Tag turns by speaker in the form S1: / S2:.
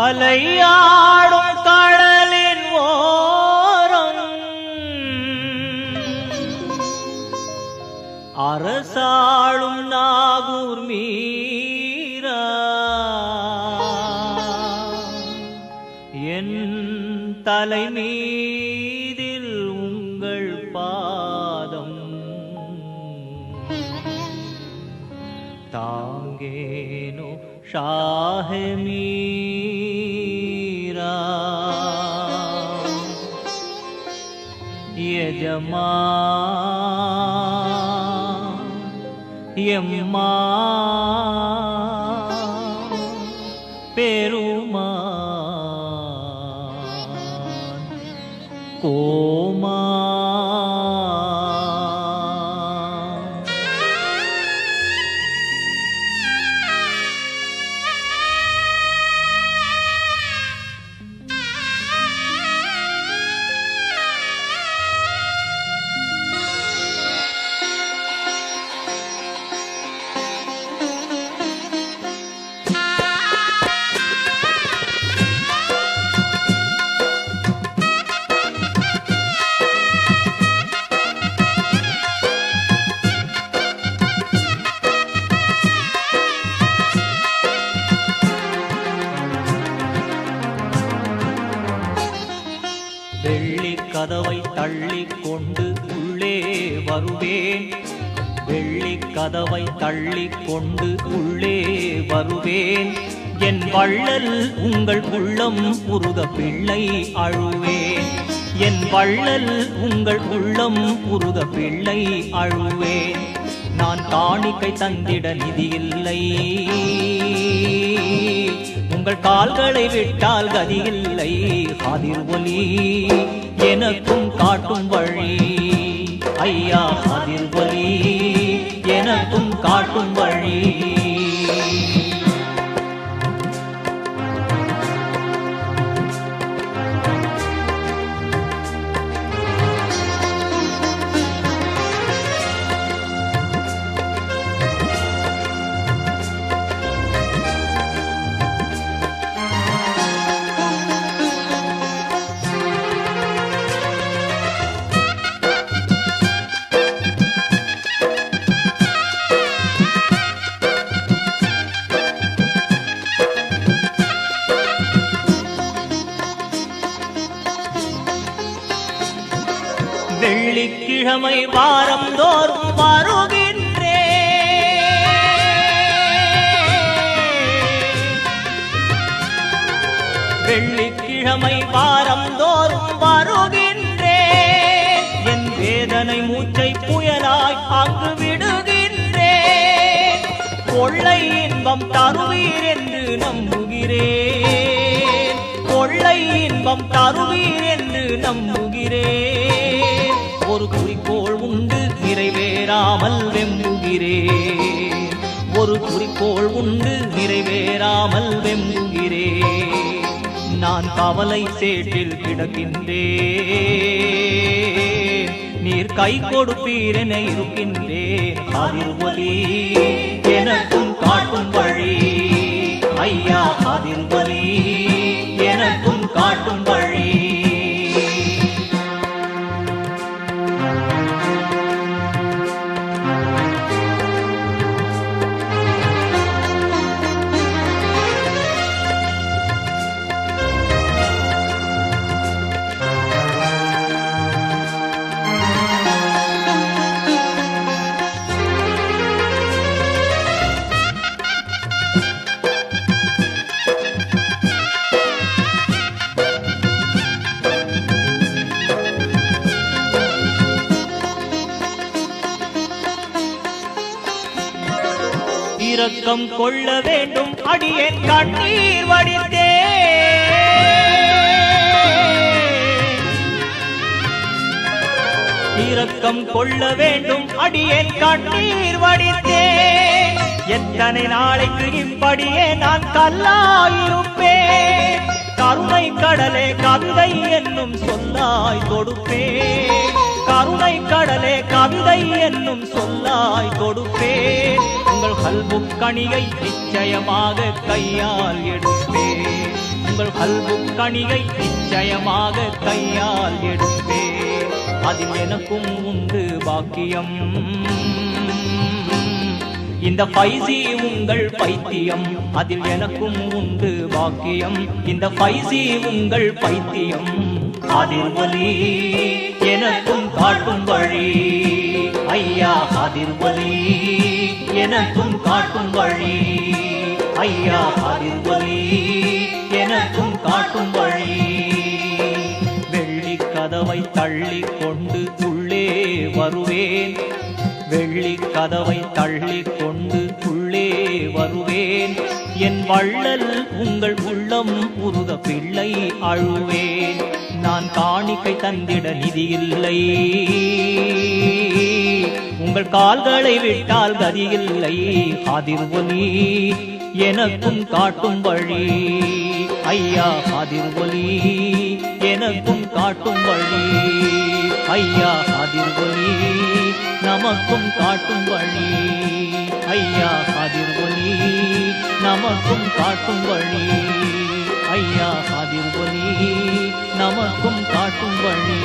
S1: அலையாடும் கடலின் ஓரம் அரசாளும் நாகூர் மீரா என் தலைமீதில் உங்கள் பாதம் தாங்கேனோ ஷாஹே மீரா யஜமா எம்மா பெருமான் கோமா வெள்ளிக் கதவை தள்ளிக் கொண்டு உள்ளே வருவேன், வெள்ளிக் கதவை தள்ளிக் கொண்டு உள்ளே வருவேன். என் வள்ளல் உங்கள் உள்ளம் உருக பிள்ளை அழுவேன், என் வள்ளல் உங்கள் உள்ளம் உருக பிள்ளை அழுவேன். நான் காணிக்கை தந்திட நிதியில்லை, உங்கள் கால்களை விட்டால் கதியில்லை. காதிர் ஒலி எனக்கும் காட்டும் வழி, ஐயா காதிர் ஒலி எனக்கும் காட்டும் வழி. வெள்ளிக்கிழமை வாரம் தோறும் வருகின்றேன், வெள்ளிக்கிழமை வாரம் தோறும் வருகின்றேன். என் வேதனை மூச்சை புயலாய் அங்கு விடுகின்றேன். கொள்ளை இன்பம் தருவீர் என்று நம்புகிறேன், கொள்ளை இன்பம் தருவீர் என்று நம்புகிறேன். ஒரு குறிக்கோள் உண்டு நிறைவேறாமல் வெம்புகிறேன், ஒரு குறிக்கோள் உண்டு நிறைவேறாமல் வெம்புகிறேன். நான் கவலை சேற்றில் கிடக்கின்றேன், நீர் கை கொடுப்பீர் என இருக்கின்றேன். காதிர் ஒலி எனக்கும் காட்டும் வழி, ஐயா காதிர் ஒலி எனக்கும் காட்டும் வழி. இரக்கம் கொள்ள வேண்டும் அடியேன் கண்ணீர் வடித்தேன், இரக்கம் கொள்ள வேண்டும் அடியேன் கண்ணீர் வடித்தேன். எத்தனை நாளைக்கு இப்படியே நான் கல்லாயிருப்பேன். கருணை கடலே கவிதை என்னும் சொல்லாய் கொடுப்பேன், கருணை கடலே கவிதை என்னும் சொல்லாய் கொடுப்பேன் உங்கள் கல்புக்கணியை நிச்சயமாக கையால் எடுப்பேன் உங்கள் கல்புக்கணியை நிச்சயமாக கையால் எடுப்பேன் அதில் எனக்கும் உண்டு பாக்கியம் இந்த ஃபைசி உங்கள் பைத்தியம் அதில் எனக்கும் உண்டு பாக்கியம் இந்த ஃபைசி உங்கள் பைத்தியம் அதிர்வலி எனக்கும் காட்டும் வழி ஐயா அதிர்வலி எனக்கும் காட்டும் வழி ஐயா அதிர்வலி எனக்கும் காட்டும் வழி வெள்ளி கதவை தள்ளி கொண்டு உள்ளே வருவேன் வெள்ளி கதவை தள்ளி கொண்டு உள்ளே வருவேன் என் வள்ளல் உங்கள் உள்ளம் உருக பிள்ளை அழுவேன் நான் காணிக்கை தந்திட நிதியில்லை உங்கள் கால்களை விட்டால் கதியில்லை அதிர்வலி எனக்கும் காட்டும் வழி ஐயா அதிர்வலி எனக்கும் காட்டும் வழி ஐயா அதிர்வலி நமக்கும் காட்டும் வழி ஐயா அதிர்வலி நமக்கும் காட்டும் வழி ஐயா அதிர்வலி நமக்கும் காட்டும் வழி